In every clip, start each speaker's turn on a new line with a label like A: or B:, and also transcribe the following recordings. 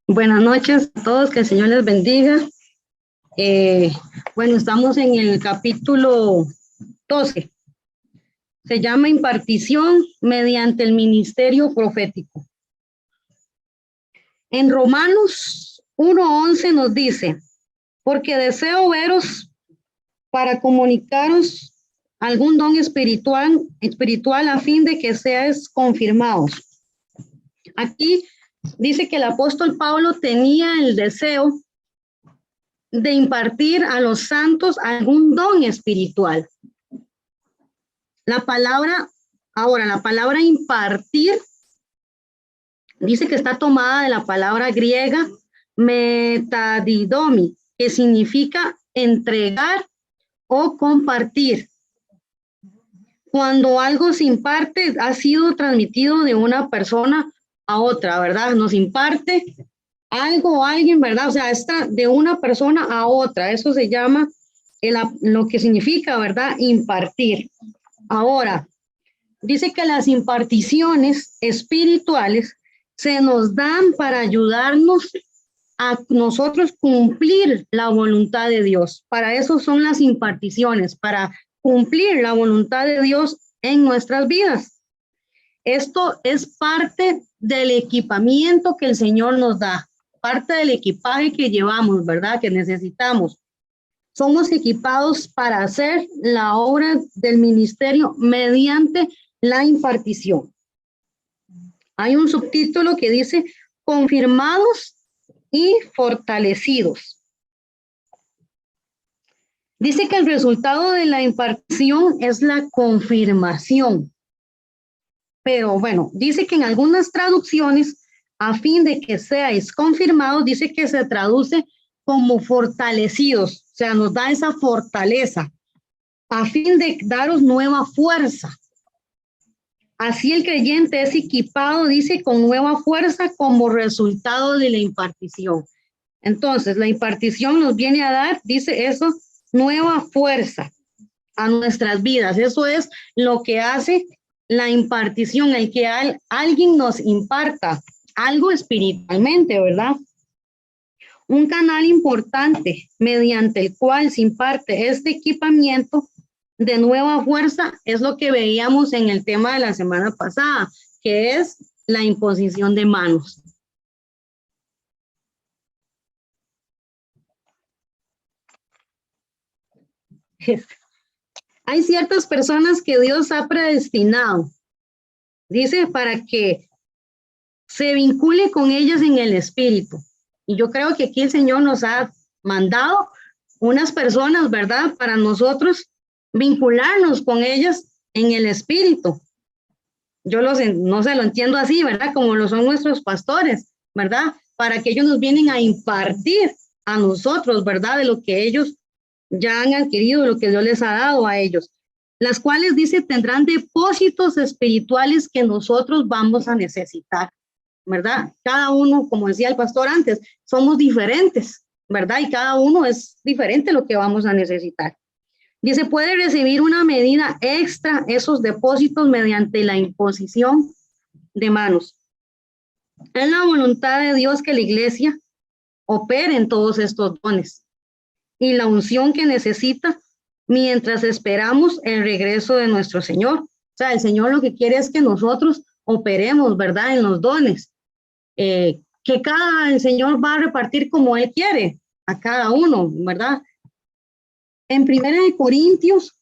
A: Buenas noches a todos, que el Señor les bendiga. Bueno, estamos en el capítulo 12. Se llama impartición mediante el ministerio profético. En Romanos 1:11 nos dice, porque deseo veros para comunicaros algún don espiritual a fin de que seáis confirmados. Aquí dice que el apóstol Pablo tenía el deseo de impartir a los santos algún don espiritual. La palabra impartir dice que está tomada de la palabra griega metadidomi, que significa entregar o compartir. Cuando algo se imparte, ha sido transmitido de una persona a otra, ¿verdad? Nos imparte algo o alguien, ¿verdad? O sea, está de una persona a otra. Eso se llama lo que significa, ¿verdad? Impartir. Ahora, dice que las imparticiones espirituales se nos dan para ayudarnos a nosotros cumplir la voluntad de Dios. Para eso son las imparticiones, para cumplir la voluntad de Dios en nuestras vidas. Esto es parte del equipamiento que el Señor nos da, parte del equipaje que llevamos, ¿verdad? Que necesitamos. Somos equipados para hacer la obra del ministerio mediante la impartición. Hay un subtítulo que dice confirmados y fortalecidos. Dice que el resultado de la impartición es la confirmación. Pero bueno, dice que en algunas traducciones, a fin de que seáis confirmados, dice que se traduce como fortalecidos. O sea, nos da esa fortaleza a fin de daros nueva fuerza. Así el creyente es equipado, dice, con nueva fuerza como resultado de la impartición. Entonces, la impartición nos viene a dar, dice eso, nueva fuerza a nuestras vidas. Eso es lo que hace la impartición, el que alguien nos imparta algo espiritualmente, ¿verdad? Un canal importante mediante el cual se imparte este equipamiento de nueva fuerza es lo que veíamos en el tema de la semana pasada, que es la imposición de manos. Hay ciertas personas que Dios ha predestinado, dice, para que se vincule con ellas en el espíritu. Y yo creo que aquí el Señor nos ha mandado unas personas, ¿verdad? Para nosotros vincularnos con ellas en el espíritu. Yo no se lo entiendo así, ¿verdad? Como lo son nuestros pastores, ¿verdad? Para que ellos nos vienen a impartir a nosotros, ¿verdad? De lo que ellos ya han adquirido, lo que Dios les ha dado a ellos. Las cuales, dice, tendrán depósitos espirituales que nosotros vamos a necesitar, ¿verdad? Cada uno, como decía el pastor antes, somos diferentes, ¿verdad? Y cada uno es diferente lo que vamos a necesitar. Dice, puede recibir una medida extra esos depósitos mediante la imposición de manos. Es la voluntad de Dios que la iglesia opere en todos estos dones y la unción que necesita mientras esperamos el regreso de nuestro Señor. O sea, el Señor lo que quiere es que nosotros operemos, ¿verdad? En los dones, que el Señor va a repartir como Él quiere a cada uno, ¿verdad? En 1 Corintios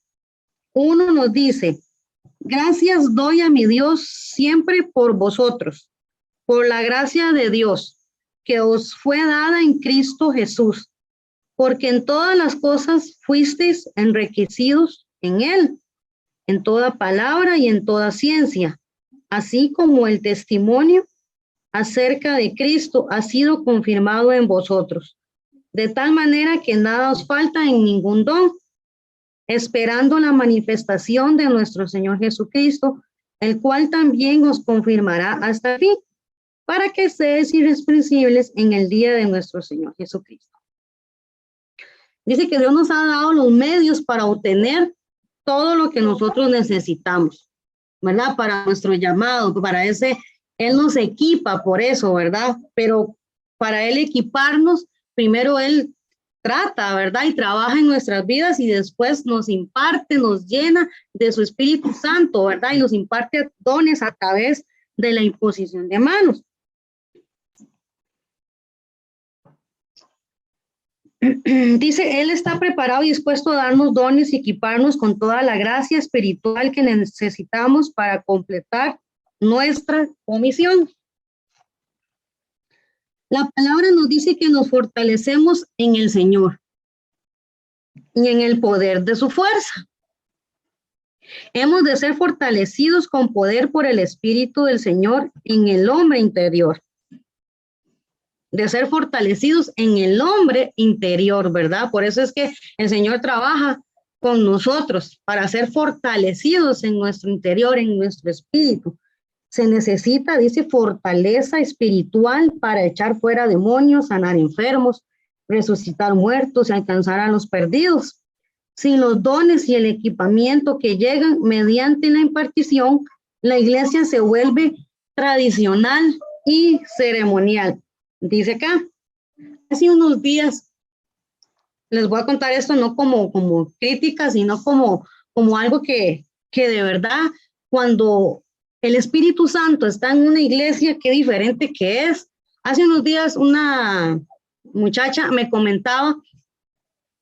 A: 1 nos dice, gracias doy a mi Dios siempre por vosotros, por la gracia de Dios que os fue dada en Cristo Jesús, porque en todas las cosas fuisteis enriquecidos en Él, en toda palabra y en toda ciencia, así como el testimonio acerca de Cristo ha sido confirmado en vosotros, de tal manera que nada os falta en ningún don, esperando la manifestación de nuestro Señor Jesucristo, el cual también os confirmará hasta el fin, para que seáis irreprensibles en el día de nuestro Señor Jesucristo. Dice que Dios nos ha dado los medios para obtener todo lo que nosotros necesitamos, ¿verdad? Para nuestro llamado, para ese Él nos equipa por eso, ¿verdad? Pero para Él equiparnos, primero Él trata, ¿verdad? Y trabaja en nuestras vidas y después nos imparte, nos llena de su Espíritu Santo, ¿verdad? Y nos imparte dones a través de la imposición de manos. Dice, Él está preparado y dispuesto a darnos dones y equiparnos con toda la gracia espiritual que necesitamos para completar nuestra comisión. La palabra nos dice que nos fortalecemos en el Señor y en el poder de su fuerza. Hemos de ser fortalecidos con poder por el Espíritu del Señor en el hombre interior. De ser fortalecidos en el hombre interior, ¿verdad? Por eso es que el Señor trabaja con nosotros para ser fortalecidos en nuestro interior, en nuestro espíritu. Se necesita, dice, fortaleza espiritual para echar fuera demonios, sanar enfermos, resucitar muertos y alcanzar a los perdidos. Sin los dones y el equipamiento que llegan mediante la impartición, la iglesia se vuelve tradicional y ceremonial. Dice acá, hace unos días, les voy a contar esto no como crítica, sino como algo que de verdad, cuando el Espíritu Santo está en una iglesia, qué diferente que es. Hace unos días una muchacha me comentaba,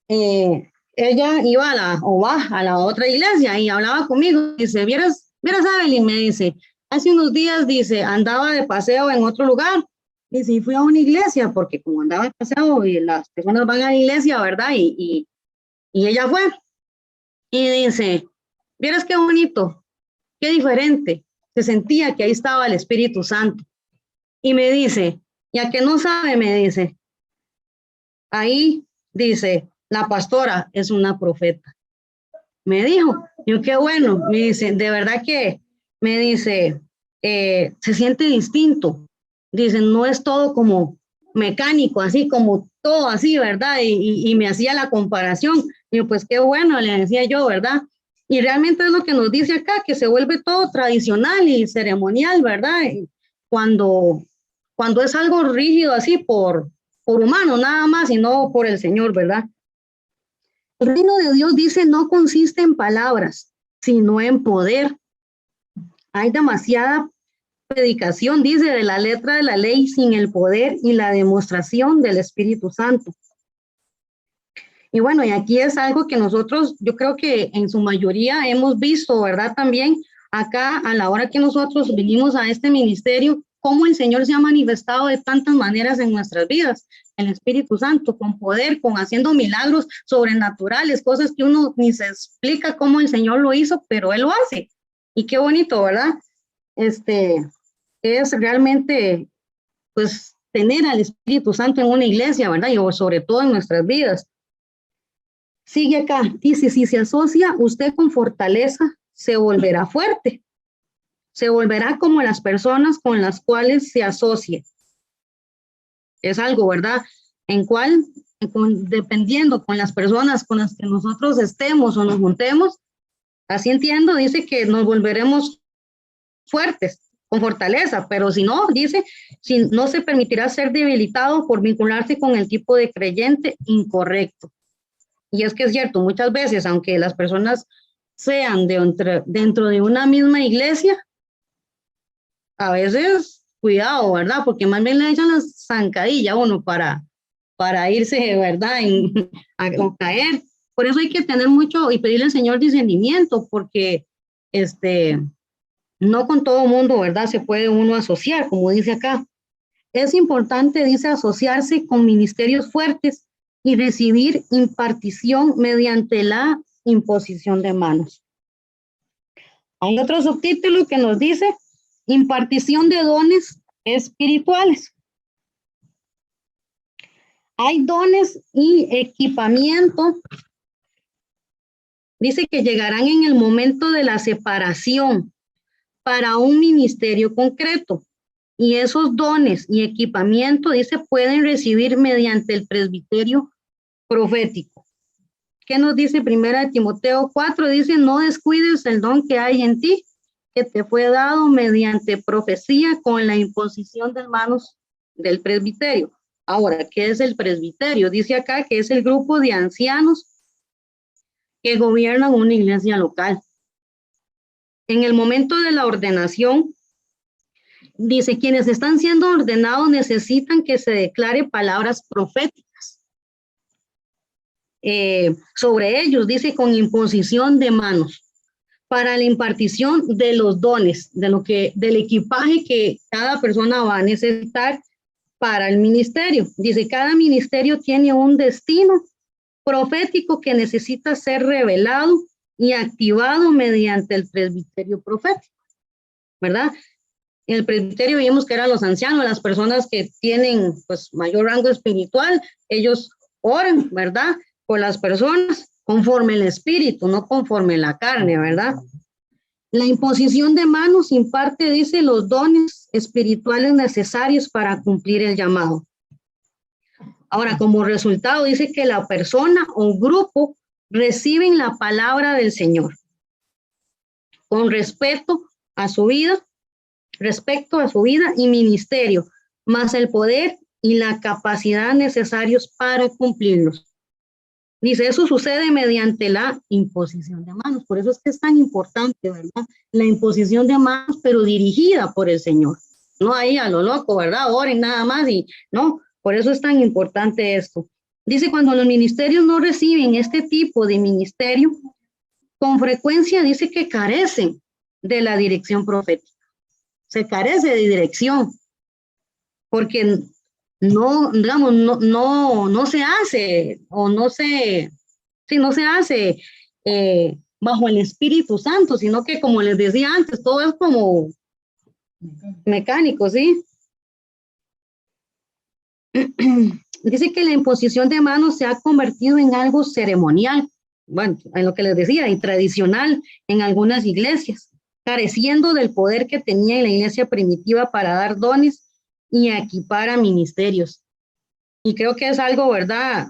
A: ella iba a la otra iglesia y hablaba conmigo, dice, vieras Evelyn, me dice, hace unos días, dice, andaba de paseo en otro lugar. Y sí, fui a una iglesia, porque como andaba de paseo y las personas van a la iglesia, ¿verdad? Y ella fue. Y dice, vieras qué bonito, qué diferente. Se sentía que ahí estaba el Espíritu Santo. Y me dice, ya que no sabe, me dice, ahí dice, la pastora es una profeta. Me dijo, yo qué bueno, me dice, de verdad que, me dice, se siente distinto. Dicen, no es todo como mecánico, así como todo así, ¿verdad? Y me hacía la comparación. Y yo, pues qué bueno, le decía yo, ¿verdad? Y realmente es lo que nos dice acá, que se vuelve todo tradicional y ceremonial, ¿verdad? Y cuando es algo rígido así por humano, nada más, y no por el Señor, ¿verdad? El reino de Dios, dice, no consiste en palabras, sino en poder. Hay demasiada predicación, dice, de la letra de la ley sin el poder y la demostración del Espíritu Santo. Y bueno, y aquí es algo que nosotros, yo creo que en su mayoría hemos visto, ¿verdad? También acá a la hora que nosotros vinimos a este ministerio, cómo el Señor se ha manifestado de tantas maneras en nuestras vidas, el Espíritu Santo, con poder, con haciendo milagros sobrenaturales, cosas que uno ni se explica cómo el Señor lo hizo, pero Él lo hace. Y qué bonito, ¿verdad? Es realmente, pues, tener al Espíritu Santo en una iglesia, ¿verdad? Y sobre todo en nuestras vidas. Sigue acá, dice, si se asocia usted con fortaleza, se volverá fuerte. Se volverá como las personas con las cuales se asocie. Es algo, ¿verdad? En cual, dependiendo con las personas con las que nosotros estemos o nos juntemos, así entiendo, dice que nos volveremos fuertes, con fortaleza, pero si no, dice, si no se permitirá ser debilitado por vincularse con el tipo de creyente incorrecto. Y es que es cierto, muchas veces, aunque las personas sean dentro de una misma iglesia, a veces, cuidado, ¿verdad? Porque más bien le echan la zancadilla a uno para irse, ¿verdad? A caer. Por eso hay que tener mucho y pedirle al Señor discernimiento, porque no con todo mundo, ¿verdad? Se puede uno asociar, como dice acá. Es importante, dice, asociarse con ministerios fuertes y recibir impartición mediante la imposición de manos. Hay otro subtítulo que nos dice impartición de dones espirituales. Hay dones y equipamiento. Dice que llegarán en el momento de la separación para un ministerio concreto. Y esos dones y equipamiento, dice, pueden recibir mediante el presbiterio profético. ¿Qué nos dice 1 Timoteo 4? Dice, no descuides el don que hay en ti, que te fue dado mediante profecía con la imposición de manos del presbiterio. Ahora, ¿qué es el presbiterio? Dice acá que es el grupo de ancianos que gobiernan una iglesia local. En el momento de la ordenación, dice, quienes están siendo ordenados necesitan que se declare palabras proféticas sobre ellos, dice, con imposición de manos, para la impartición de los dones, del equipaje que cada persona va a necesitar para el ministerio. Dice, cada ministerio tiene un destino profético que necesita ser revelado y activado mediante el presbiterio profético, ¿verdad? En el presbiterio vimos que eran los ancianos, las personas que tienen pues mayor rango espiritual, ellos oran, ¿verdad? Por las personas conforme el espíritu, no conforme la carne, ¿verdad? La imposición de manos imparte, dice, los dones espirituales necesarios para cumplir el llamado. Ahora, como resultado, dice que la persona o grupo reciben la palabra del Señor con respecto a su vida y ministerio, más el poder y la capacidad necesarios para cumplirlos. Dice, eso sucede mediante la imposición de manos. Por eso es que es tan importante, ¿verdad? La imposición de manos, pero dirigida por el Señor. No ahí a lo loco, ¿verdad? Oren nada más y no. Por eso es tan importante esto. Dice, cuando los ministerios no reciben este tipo de ministerio, con frecuencia dice que carecen de la dirección profética. Se carece de dirección, porque no, digamos, no se hace, o no se hace bajo el Espíritu Santo, sino que, como les decía antes, todo es como mecánico, ¿sí? Dice que la imposición de manos se ha convertido en algo ceremonial, bueno, en lo que les decía, y tradicional en algunas iglesias, careciendo del poder que tenía en la iglesia primitiva para dar dones y equipar a ministerios. Y creo que es algo, ¿verdad?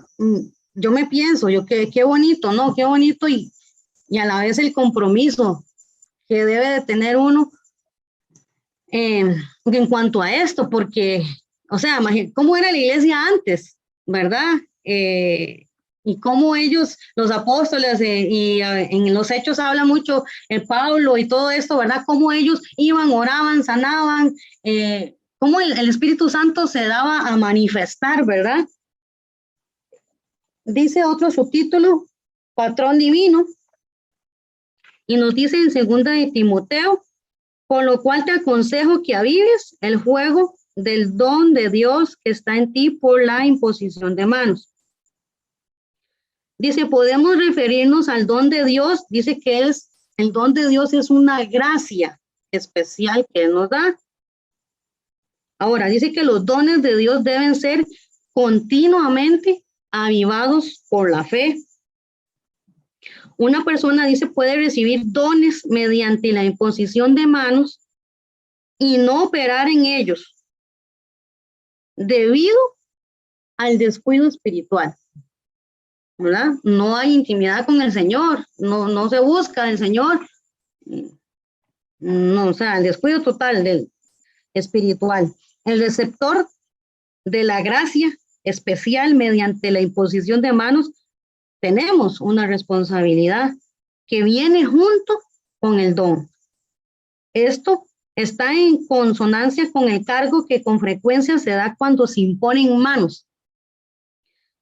A: Yo me pienso, qué bonito, ¿no? Qué bonito y a la vez el compromiso que debe de tener uno en cuanto a esto, porque, o sea, ¿cómo era la iglesia antes, verdad? Y cómo ellos, los apóstoles, y en los hechos habla mucho Pablo y todo esto, ¿verdad? Cómo ellos iban, oraban, sanaban, cómo el Espíritu Santo se daba a manifestar, ¿verdad? Dice otro subtítulo, patrón divino, y nos dice en 2 de Timoteo, por lo cual te aconsejo que avives el fuego del don de Dios que está en ti por la imposición de manos. Dice, podemos referirnos al don de Dios, dice que el don de Dios es una gracia especial que Él nos da. Ahora, dice que los dones de Dios deben ser continuamente avivados por la fe. Una persona, dice, puede recibir dones mediante la imposición de manos y no operar en ellos debido al descuido espiritual, ¿verdad? No hay intimidad con el Señor, no se busca del Señor, no, o sea, el descuido total del espiritual. El receptor de la gracia especial mediante la imposición de manos, tenemos una responsabilidad que viene junto con el don. Esto está en consonancia con el cargo que con frecuencia se da cuando se imponen manos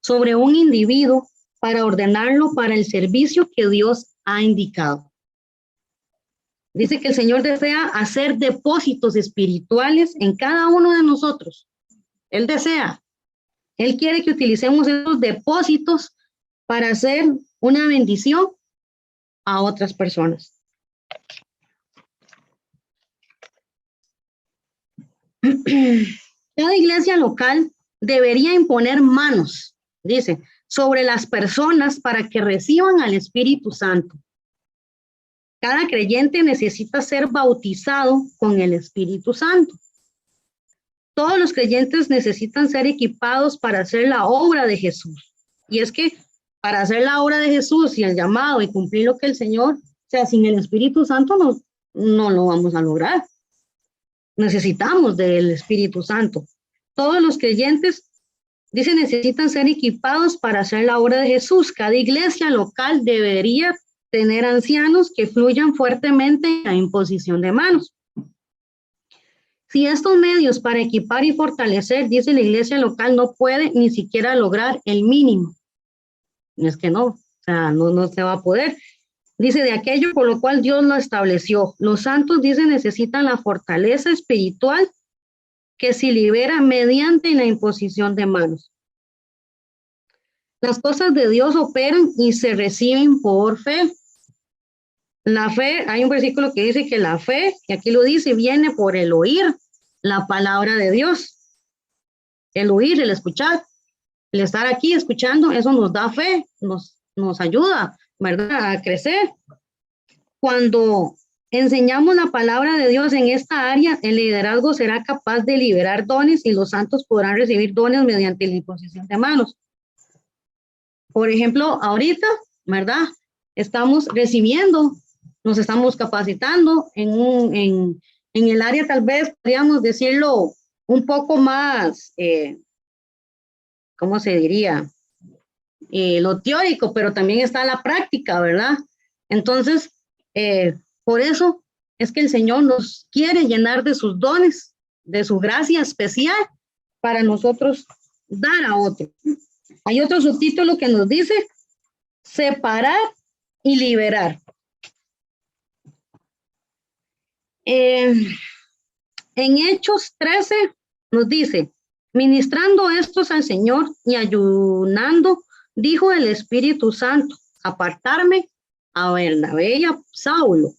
A: sobre un individuo para ordenarlo para el servicio que Dios ha indicado. Dice que el Señor desea hacer depósitos espirituales en cada uno de nosotros. Él desea. Él quiere que utilicemos esos depósitos para hacer una bendición a otras personas. Cada iglesia local debería imponer manos, dice, sobre las personas para que reciban al Espíritu Santo. Cada creyente necesita ser bautizado con el Espíritu Santo. Todos los creyentes necesitan ser equipados para hacer la obra de Jesús. Y es que para hacer la obra de Jesús y el llamado y cumplir lo que el Señor, o sea, sin el Espíritu Santo no lo vamos a lograr. Necesitamos del Espíritu Santo. Todos los creyentes, dice, necesitan ser equipados para hacer la obra de Jesús. Cada iglesia local debería tener ancianos que fluyan fuertemente en la imposición de manos. Si estos medios para equipar y fortalecer, dice la iglesia local, no puede ni siquiera lograr el mínimo. Es que no, o sea, no se va a poder. Dice, de aquello por lo cual Dios lo estableció. Los santos, dice, necesitan la fortaleza espiritual que se libera mediante la imposición de manos. Las cosas de Dios operan y se reciben por fe. La fe, hay un versículo que dice que la fe, y aquí lo dice, viene por el oír la palabra de Dios. El oír, el escuchar, el estar aquí escuchando, eso nos da fe, nos ayuda, ¿verdad?, a crecer. Cuando enseñamos la palabra de Dios en esta área, el liderazgo será capaz de liberar dones y los santos podrán recibir dones mediante la imposición de manos. Por ejemplo, ahorita, ¿verdad?, estamos recibiendo, nos estamos capacitando en el área, tal vez podríamos decirlo un poco más, ¿cómo se diría? Lo teórico, pero también está la práctica, ¿verdad? Entonces, por eso es que el Señor nos quiere llenar de sus dones, de su gracia especial para nosotros dar a otros. Hay otro subtítulo que nos dice separar y liberar. En Hechos 13 nos dice, ministrando estos al Señor y ayunando, dijo el Espíritu Santo, apartarme a Bernabé y a Saulo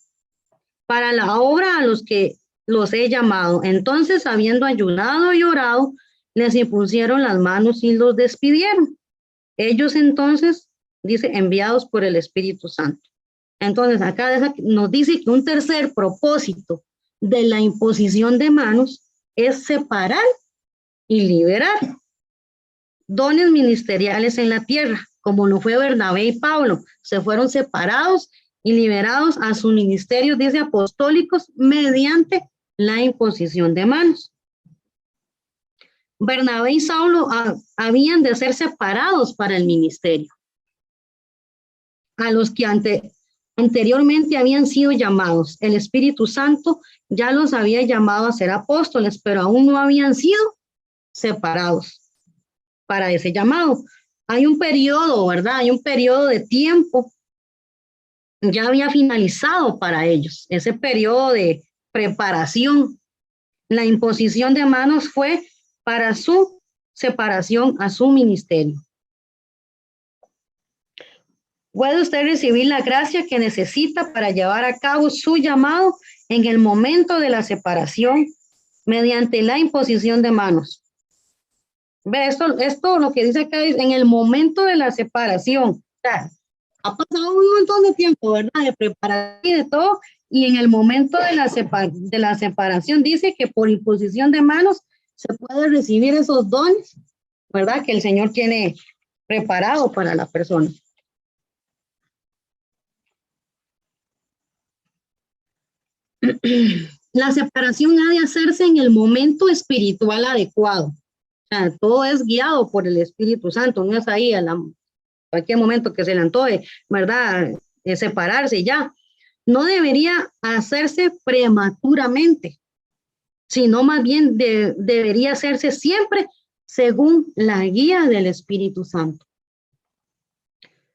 A: para la obra a los que los he llamado. Entonces, habiendo ayunado y orado, les impusieron las manos y los despidieron. Ellos entonces, dice, enviados por el Espíritu Santo. Entonces, acá nos dice que un tercer propósito de la imposición de manos es separar y liberar dones ministeriales en la tierra, como lo fue Bernabé y Pablo. Se fueron separados y liberados a sus ministerios, dice, apostólicos, mediante la imposición de manos. Bernabé y Saulo habían de ser separados para el ministerio. A los que anteriormente habían sido llamados, el Espíritu Santo ya los había llamado a ser apóstoles, pero aún no habían sido separados para ese llamado. Hay un periodo, ¿verdad? Hay un periodo de tiempo, ya había finalizado para ellos, ese periodo de preparación. La imposición de manos fue para su separación a su ministerio. Puede usted recibir la gracia que necesita para llevar a cabo su llamado en el momento de la separación mediante la imposición de manos. Ve, esto lo que dice acá es en el momento de la separación. O sea, ha pasado un montón de tiempo, ¿verdad? De preparación y de todo, y en el momento de la separación dice que por imposición de manos se puede recibir esos dones, ¿verdad? Que el Señor tiene preparado para la persona. La separación ha de hacerse en el momento espiritual adecuado. O sea, todo es guiado por el Espíritu Santo, no es ahí a cualquier momento que se le antoje, ¿verdad? Separarse ya. No debería hacerse prematuramente, sino más bien debería hacerse siempre según la guía del Espíritu Santo.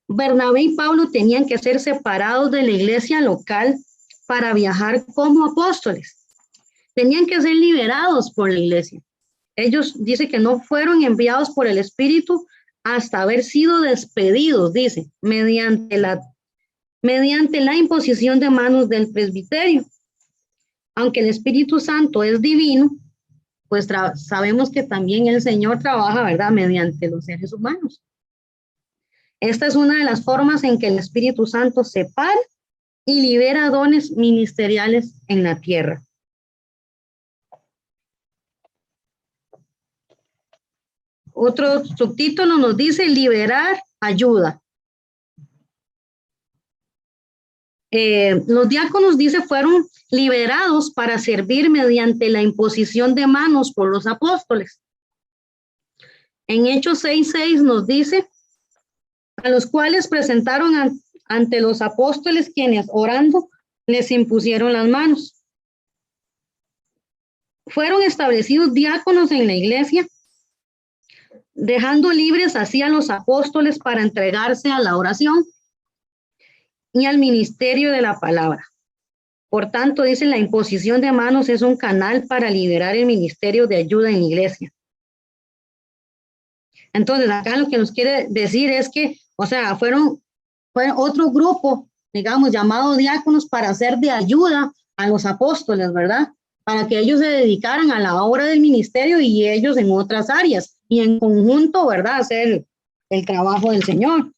A: Bernabé y Pablo tenían que ser separados de la iglesia local para viajar como apóstoles. Tenían que ser liberados por la iglesia. Ellos dice que no fueron enviados por el Espíritu hasta haber sido despedidos, dice, mediante la imposición de manos del presbiterio. Aunque el Espíritu Santo es divino, pues sabemos que también el Señor trabaja, ¿verdad?, mediante los seres humanos. Esta es una de las formas en que el Espíritu Santo separa y libera dones ministeriales en la tierra. Otro subtítulo nos dice liberar ayuda. Los diáconos, dice, fueron liberados para servir mediante la imposición de manos por los apóstoles. En Hechos 6:6 nos dice, a los cuales presentaron ante los apóstoles, quienes orando les impusieron las manos. Fueron establecidos diáconos en la iglesia, dejando libres así a los apóstoles para entregarse a la oración y al ministerio de la palabra. Por tanto, dice, la imposición de manos es un canal para liberar el ministerio de ayuda en la iglesia. Entonces, acá lo que nos quiere decir es que, o sea, fueron otro grupo, digamos, llamado diáconos para hacer de ayuda a los apóstoles, ¿verdad? Para que ellos se dedicaran a la obra del ministerio y ellos en otras áreas y en conjunto, ¿verdad? Hacer el trabajo del Señor.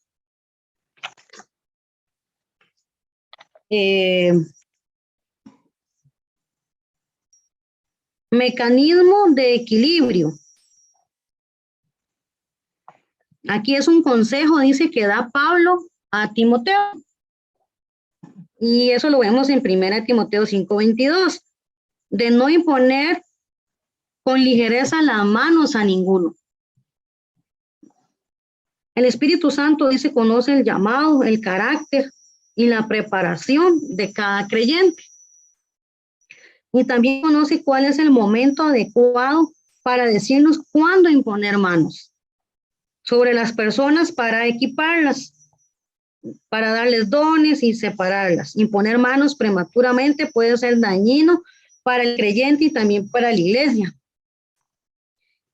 A: Mecanismo de equilibrio. Aquí es un consejo, dice, que da Pablo a Timoteo. Y eso lo vemos en 1 Timoteo 5:22. De no imponer con ligereza las manos a ninguno. El Espíritu Santo, dice, conoce el llamado, el carácter y la preparación de cada creyente. Y también conoce cuál es el momento adecuado para decirnos cuándo imponer manos sobre las personas para equiparlas, para darles dones y separarlas. Imponer manos prematuramente puede ser dañino para el creyente y también para la iglesia.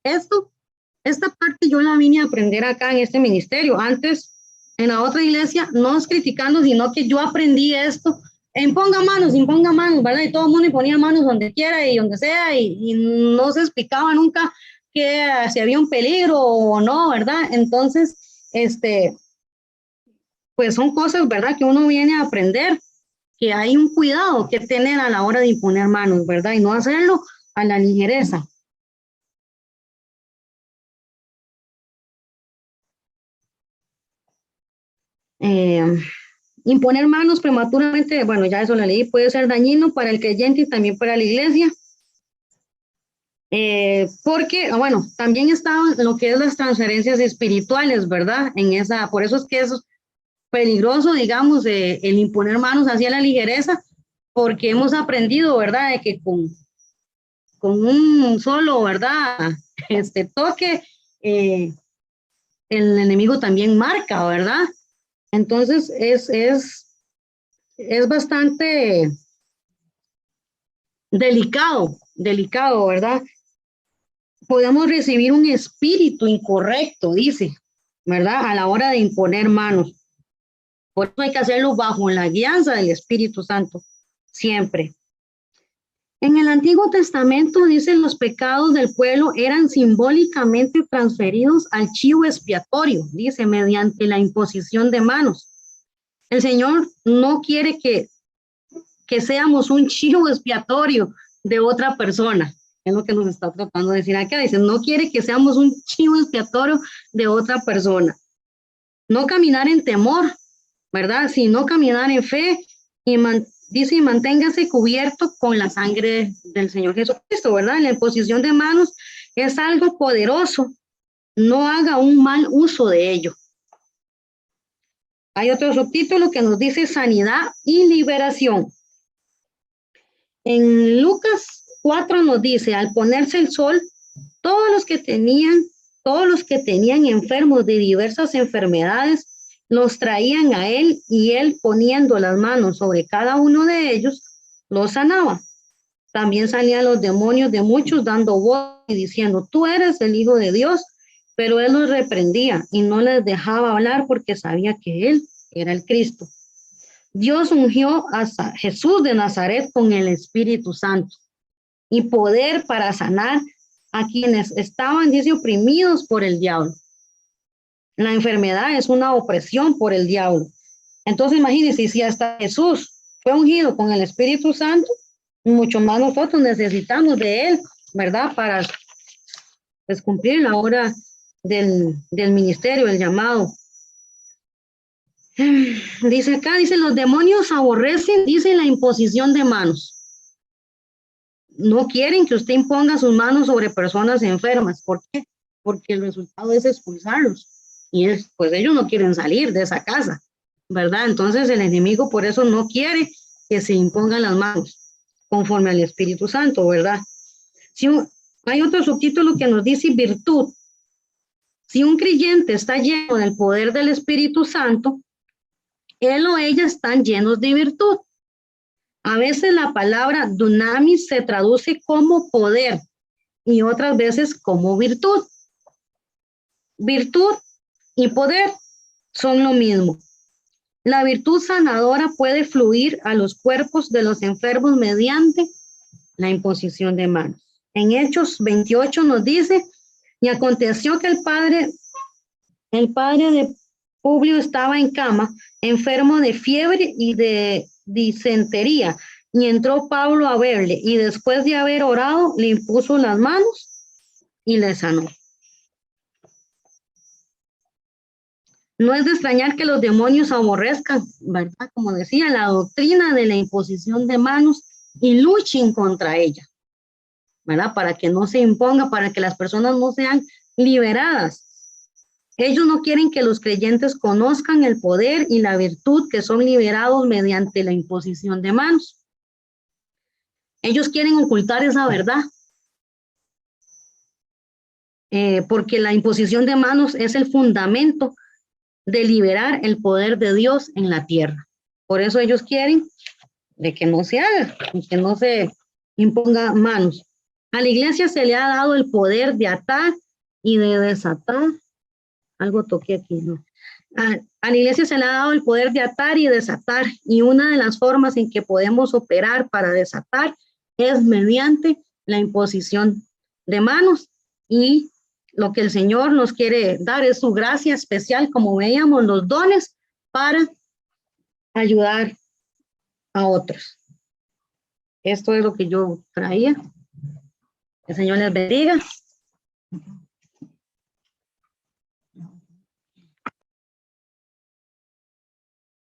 A: Esta parte yo la vine a aprender acá en este ministerio. Antes, en la otra iglesia, no es criticando, sino que yo aprendí esto. Imponga manos, ¿verdad? Y todo el mundo imponía manos donde quiera y donde sea, y no se explicaba nunca que si había un peligro o no, ¿verdad? Entonces, pues son cosas, ¿verdad? Que uno viene a aprender, que hay un cuidado que tener a la hora de imponer manos, ¿verdad? Y no hacerlo a la ligereza. Imponer manos prematuramente, bueno, ya eso la leí, puede ser dañino para el creyente y también para la iglesia. Porque, bueno, también está lo que es las transferencias espirituales, ¿verdad? Por eso es que es peligroso, digamos, el imponer manos hacia la ligereza, porque hemos aprendido, ¿verdad? De que con un solo, ¿verdad? Toque, el enemigo también marca, ¿verdad? Entonces es bastante delicado, ¿verdad? Podemos recibir un espíritu incorrecto, dice, ¿verdad? A la hora de imponer manos. Por eso hay que hacerlo bajo la guianza del Espíritu Santo, siempre. En el Antiguo Testamento, dicen, los pecados del pueblo eran simbólicamente transferidos al chivo expiatorio, dice, mediante la imposición de manos. El Señor no quiere que seamos un chivo expiatorio de otra persona. Es lo que nos está tratando de decir acá. Dice, no quiere que seamos un chivo expiatorio de otra persona. No caminar en temor, ¿verdad? Sino caminar en fe y dice, y manténgase cubierto con la sangre del Señor Jesucristo, ¿verdad? La imposición de manos es algo poderoso. No haga un mal uso de ello. Hay otro subtítulo que nos dice sanidad y liberación. En Lucas 4 nos dice, al ponerse el sol, todos los que tenían enfermos de diversas enfermedades, los traían a él y él, poniendo las manos sobre cada uno de ellos, los sanaba. También salían los demonios de muchos dando voz y diciendo, tú eres el Hijo de Dios, pero él los reprendía y no les dejaba hablar porque sabía que él era el Cristo. Dios ungió a Jesús de Nazaret con el Espíritu Santo y poder para sanar a quienes estaban, dice, oprimidos por el diablo. La enfermedad es una opresión por el diablo. Entonces imagínense, si hasta Jesús fue ungido con el Espíritu Santo, mucho más nosotros necesitamos de él, ¿verdad? Para pues, cumplir la obra del ministerio, el llamado. Dice acá, dice, los demonios aborrecen, dice, la imposición de manos. No quieren que usted imponga sus manos sobre personas enfermas. ¿Por qué? Porque el resultado es expulsarlos. Y pues ellos no quieren salir de esa casa, ¿verdad? Entonces el enemigo por eso no quiere que se impongan las manos conforme al Espíritu Santo, ¿verdad? Hay otro subtítulo que nos dice virtud. Si un creyente está lleno del poder del Espíritu Santo, él o ella están llenos de virtud. A veces la palabra dunamis se traduce como poder y otras veces como virtud. Virtud y poder son lo mismo. La virtud sanadora puede fluir a los cuerpos de los enfermos mediante la imposición de manos. En Hechos 28 nos dice, y aconteció que el padre de Publio estaba en cama, enfermo de fiebre y de disentería, y entró Pablo a verle, y después de haber orado, le impuso las manos y le sanó. No es de extrañar que los demonios aborrezcan, ¿verdad? Como decía, la doctrina de la imposición de manos y luchen contra ella, ¿verdad? Para que no se imponga, para que las personas no sean liberadas. Ellos no quieren que los creyentes conozcan el poder y la virtud que son liberados mediante la imposición de manos. Ellos quieren ocultar esa verdad. Porque la imposición de manos es el fundamento de liberar el poder de Dios en la tierra. Por eso ellos quieren de que no se haga, que no se imponga manos. A la iglesia se le ha dado el poder de atar y de desatar. Algo toqué aquí, ¿no? A la iglesia se le ha dado el poder de atar y desatar, y una de las formas en que podemos operar para desatar es mediante la imposición de manos, y lo que el Señor nos quiere dar es su gracia especial, como veíamos, los dones para ayudar a otros. Esto es lo que yo traía. El Señor les bendiga.